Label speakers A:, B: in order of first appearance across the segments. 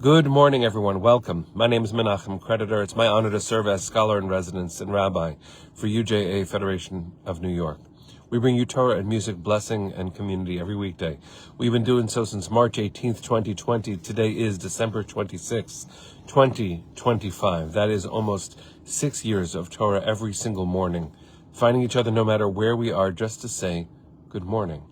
A: Good morning, everyone. Welcome. My name is Ariel Creditor. It's my honor to serve as scholar in residence and rabbi for UJA Federation of New York. We bring you Torah and music, blessing, and community every weekday. We've been doing so since March 18th, 2020. Today is December 26th, 2025. That is almost 6 years of Torah every single morning, finding each other no matter where we are just to say good morning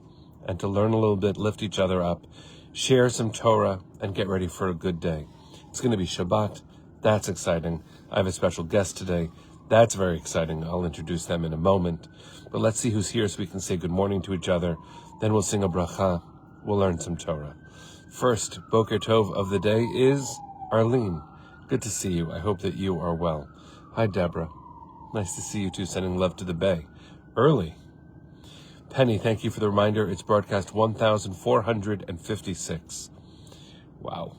A: and to learn a little bit, lift each other up, share some Torah, and get ready for a good day. It's going to be Shabbat. That's exciting. I have a special guest today. That's very exciting. I'll introduce them in a moment. But let's see who's here so we can say good morning to each other. Then we'll sing a bracha. We'll learn some Torah. First, Boker Tov of the day is Arlene. Good to see you. I hope that you are well. Hi, Deborah. Nice to see you too, sending love to the Bay. Early. Penny, thank you for the reminder. It's broadcast 1456. Wow.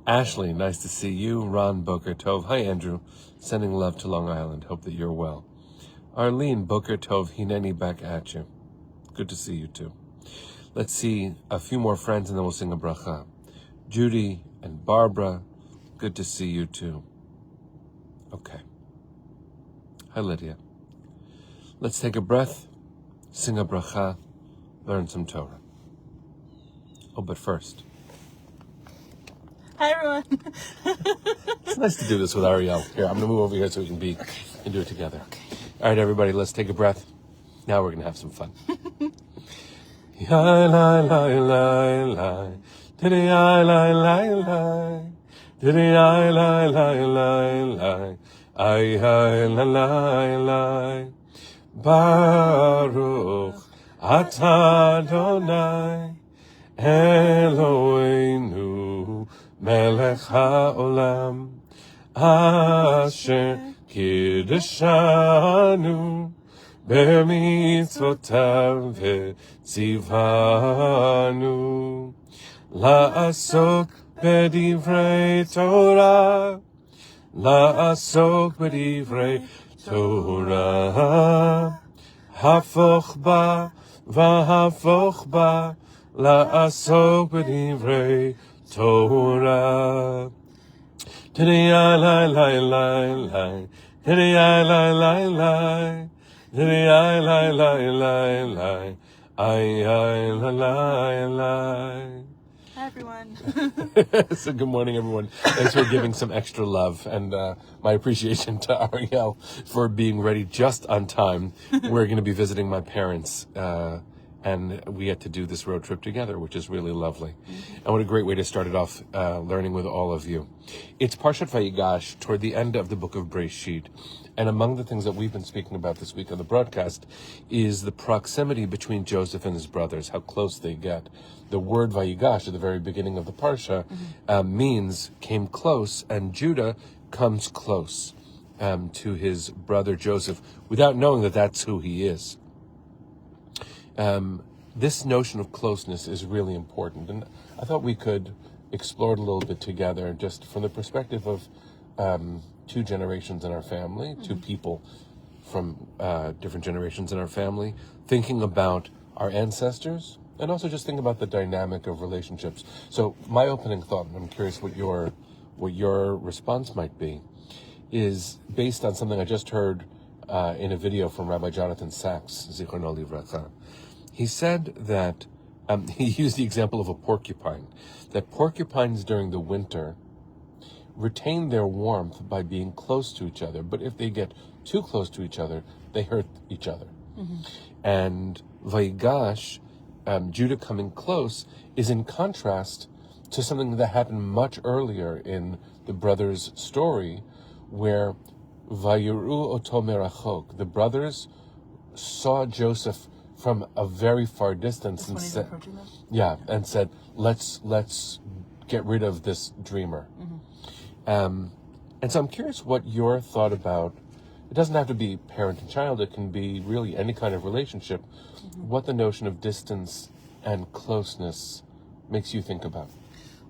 A: Ashley, nice to see you. Ron, Boker Tov. Hi, Andrew. Sending love to Long Island. Hope that you're well. Arlene, Boker Tov. Hineni, back at you. Good to see you too. Let's see a few more friends and then we'll sing a bracha. Judy and Barbara, good to see you too. Okay. Hi, Lydia. Let's take a breath. Sing a bracha, learn some Torah. Oh, but first.
B: Hi, everyone.
A: It's nice to do this with Ariel. Here, I'm going to move over here so we can do it together.
B: Okay.
A: All right, everybody, let's take a breath. Now we're going to have some fun. Baruch Atah Adonai Eloheinu Melech HaOlam Asher Kiddushanu B'mitzvotav V'tzivanu La'asok b'divrei Torah La'asok b'divrei Torah, hafoch ba, v'hafoch ba, la'asok b'divrei Torah. Tadiyai lai lai lai lai, tadiyai lai lai lai, tadiyai lai lai lai lai, ay ay lai lai lai.
B: Hi, everyone.
A: So good morning, everyone. Thanks for giving some extra love and my appreciation to Ariel for being ready just on time. We're going to be visiting my parents and we get to do this road trip together, which is really lovely. And what a great way to start it off, learning with all of you. It's Parshat Vayigash, toward the end of the book of Breshit. And among the things that we've been speaking about this week on the broadcast is the proximity between Joseph and his brothers, how close they get. The word Vayigash at the very beginning of the Parsha means came close, and Judah comes close to his brother Joseph without knowing that that's who he is. This notion of closeness is really important, and I thought we could explore it a little bit together, just from the perspective of two generations in our family, two people from different generations in our family, thinking about our ancestors, and also just thinking about the dynamic of relationships. So my opening thought, and I'm curious what your response might be, is based on something I just heard in a video from Rabbi Jonathan Sachs, Zichrono Livracha. He said that, he used the example of a porcupine, that porcupines during the winter retain their warmth by being close to each other, but if they get too close to each other, they hurt each other. And Vayigash, Judah coming close, is in contrast to something that happened much earlier in the brothers' story, where Vayiru oto merachok, the brothers saw Joseph from a very far distance and said, and said, let's get rid of this dreamer. And so I'm curious what your thought about, it doesn't have to be parent and child, it can be really any kind of relationship, what the notion of distance and closeness makes you think about.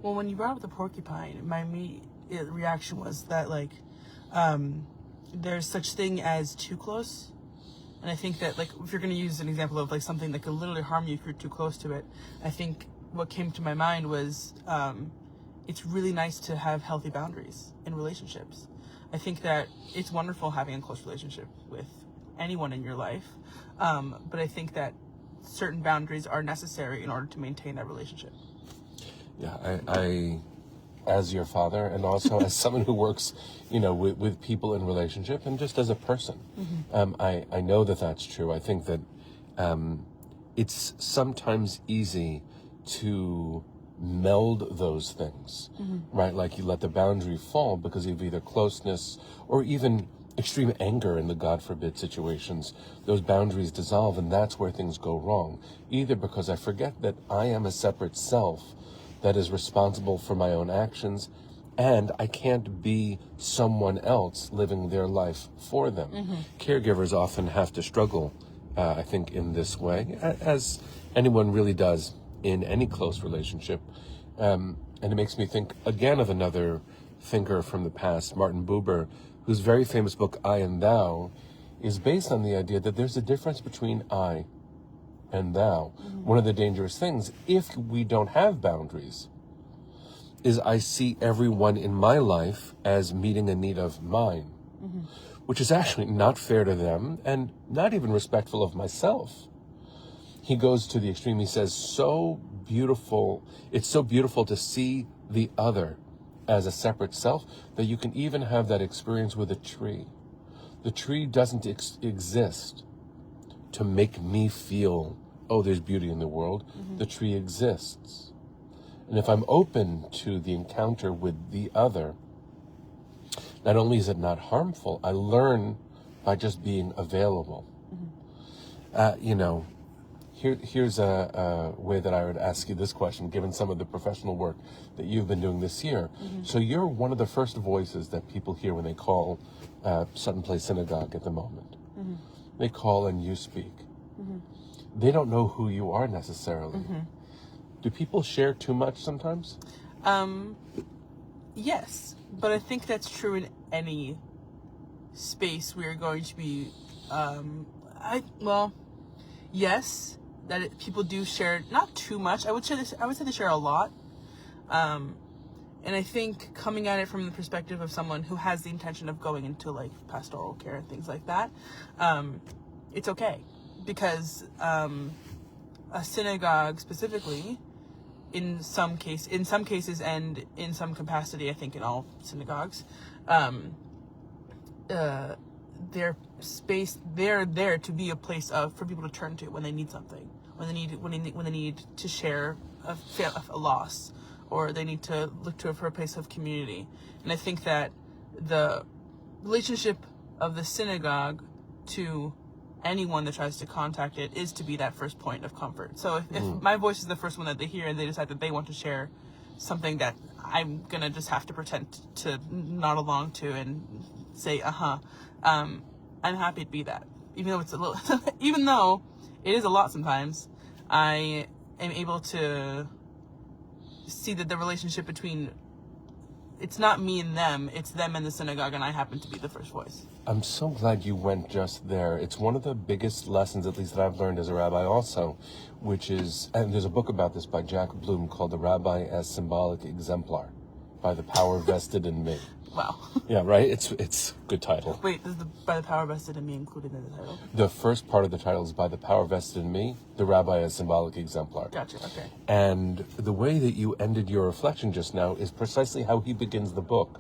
B: Well, when you brought up the porcupine, my immediate reaction was that, like, there's such thing as too close. And I think that, like, if you're going to use an example of, like, something that could literally harm you if you're too close to it, I think what came to my mind was it's really nice to have healthy boundaries in relationships. I think that it's wonderful having a close relationship with anyone in your life, but I think that certain boundaries are necessary in order to maintain that relationship.
A: Yeah, I as your father, and also as someone who works, with people in relationship, and just as a person, I know that that's true. I think that it's sometimes easy to meld those things, right? Like you let the boundary fall because of either closeness or even extreme anger in the God forbid situations. Those boundaries dissolve, and that's where things go wrong. Either because I forget that I am a separate self that is responsible for my own actions, and I can't be someone else living their life for them. Caregivers often have to struggle, I think, in this way, as anyone really does in any close relationship. And it makes me think again of another thinker from the past, Martin Buber, whose very famous book, I and Thou, is based on the idea that there's a difference between I and thou. One of the dangerous things, if we don't have boundaries, is I see everyone in my life as meeting a need of mine, which is actually not fair to them and not even respectful of myself. He goes to the extreme. He says, it's so beautiful to see the other as a separate self that you can even have that experience with a tree. The tree doesn't exist to make me feel, there's beauty in the world. The tree exists. And if I'm open to the encounter with the other, not only is it not harmful, I learn by just being available. Here's a way that I would ask you this question, given some of the professional work that you've been doing this year. So you're one of the first voices that people hear when they call Sutton Place Synagogue at the moment. They call and you speak. They don't know who you are necessarily. Do people share too much sometimes?
B: Yes, but I think that's true in any space we're going to be, yes, that people do share, not too much. I would say they share a lot. And I think coming at it from the perspective of someone who has the intention of going into like pastoral care and things like that, it's okay. Because a synagogue specifically, in some cases and in some capacity, I think in all synagogues, they're there to be a place for people to turn to when they need something, when they need to share a loss, or they need to look to it for a place of community. And I think that the relationship of the synagogue to anyone that tries to contact it is to be that first point of comfort. So if my voice is the first one that they hear and they decide that they want to share something that I'm gonna just have to pretend to nod along to and say I'm happy to be that, even though it's a little even though it is a lot sometimes. I am able to see that the relationship between, it's not me and them, it's them and the synagogue, and I happen to be the first voice.
A: I'm so glad you went just there. It's one of the biggest lessons, at least that I've learned as a rabbi also, which is, and there's a book about this by Jack Bloom called The Rabbi as Symbolic Exemplar, by the Power Vested in Me.
B: Wow.
A: Yeah, right? It's a good title.
B: Wait, is by the power vested in me included in the title?
A: The first part of the title is by the Power Vested in Me, The Rabbi as Symbolic Exemplar.
B: Gotcha, okay.
A: And the way that you ended your reflection just now is precisely how he begins the book,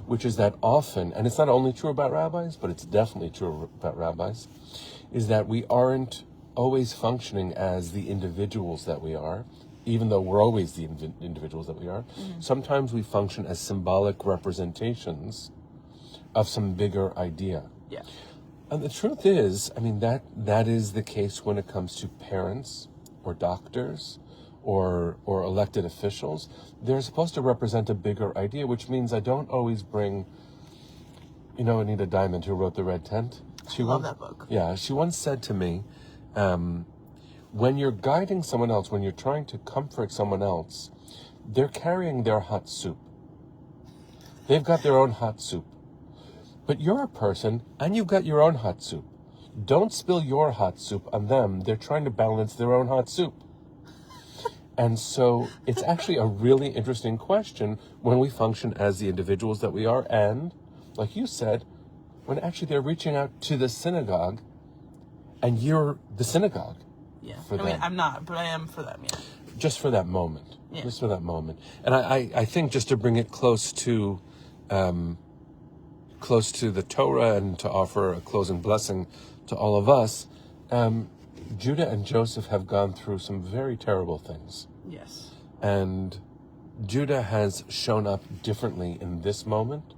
A: which is that often, and it's not only true about rabbis, but it's definitely true about rabbis, is that we aren't always functioning as the individuals that we are, even though we're always the individuals that we are. Sometimes we function as symbolic representations of some bigger idea.
B: Yeah.
A: And the truth is, I mean, that is the case when it comes to parents or doctors or elected officials. They're supposed to represent a bigger idea, which means I don't always bring, Anita Diamond, who wrote The Red Tent.
B: I love that book.
A: Yeah, she once said to me, when you're guiding someone else, when you're trying to comfort someone else, they're carrying their hot soup. They've got their own hot soup. But you're a person, and you've got your own hot soup. Don't spill your hot soup on them. They're trying to balance their own hot soup. And so it's actually a really interesting question when we function as the individuals that we are, and, like you said, when actually they're reaching out to the synagogue, and you're the synagogue.
B: Yeah.
A: For
B: I mean,
A: them.
B: I'm not, but I am for them, yeah.
A: Just for that moment.
B: Yeah.
A: Just for that moment. And I think just to bring it close to the Torah and to offer a closing blessing to all of us, Judah and Joseph have gone through some very terrible things.
B: Yes.
A: And Judah has shown up differently in this moment.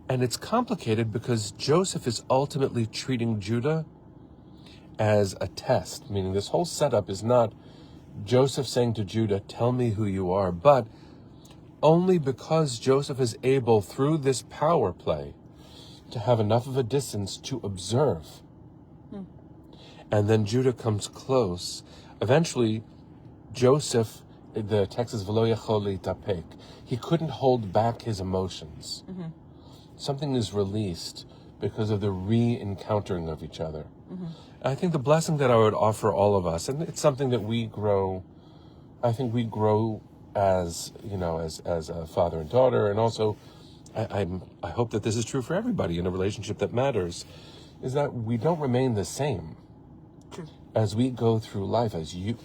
A: And it's complicated because Joseph is ultimately treating Judah as a test, meaning this whole setup is not Joseph saying to Judah, tell me who you are, but only because Joseph is able, through this power play, to have enough of a distance to observe. And then Judah comes close. Eventually, Joseph, the text is v'lo yachol litapek. He couldn't hold back his emotions. Something is released because of the re-encountering of each other. I think the blessing that I would offer all of us, and it's something that we grow, I think we grow as, as a father and daughter, and also I hope that this is true for everybody in a relationship that matters, is that we don't remain the same.
B: True.
A: As we go through life, as we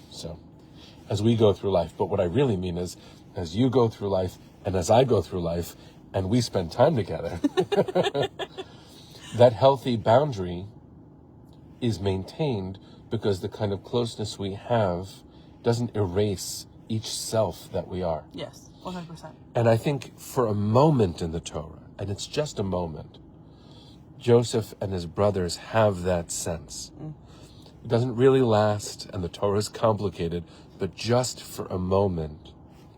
A: go through life. But what I really mean is, as you go through life, and as I go through life, and we spend time together, that healthy boundary is maintained because the kind of closeness we have doesn't erase each self that we are.
B: Yes, 100%.
A: And I think for a moment in the Torah, and it's just a moment, Joseph and his brothers have that sense. It doesn't really last, and the Torah is complicated, but just for a moment,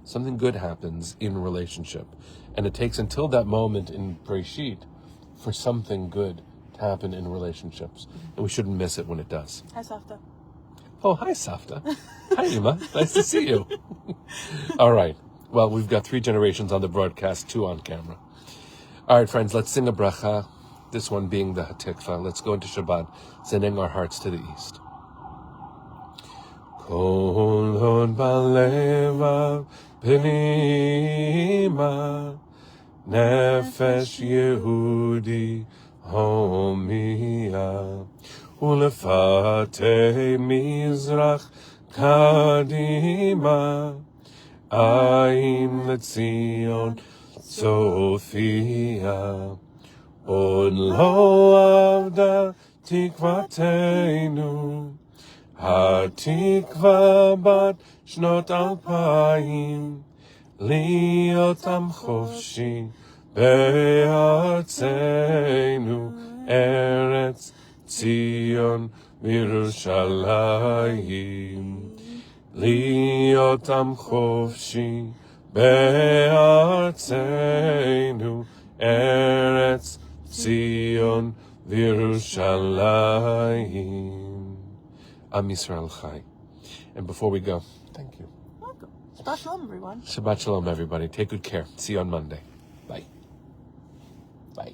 A: something good happens in a relationship. And it takes until that moment in Breshit for something good to happen in relationships. And we shouldn't miss it when it does.
B: Hi, Safta.
A: Oh, hi, Safta. Hi, Ima. Nice to see you. All right. Well, we've got 3 generations on the broadcast, 2 on camera. All right, friends, let's sing a bracha. This one being the Hatikva. Let's go into Shabbat, sending our hearts to the east. Kol hod balevav pnima, nefesh Yehudi homia, ulefate mizrach kadima, ayin letzion Sophia. Od lo avda tikvatenu, hatikva bat shnot 2000, להיות עם חופשי בארצנו, ארץ ציון וירושלים. להיות עם חופשי בארצנו, ארץ ציון וירושלים. Am Yisrael Chai. And before we go, thank you.
B: Welcome. Shabbat shalom, everyone.
A: Shabbat shalom, everybody. Take good care. See you on Monday. Bye. Bye.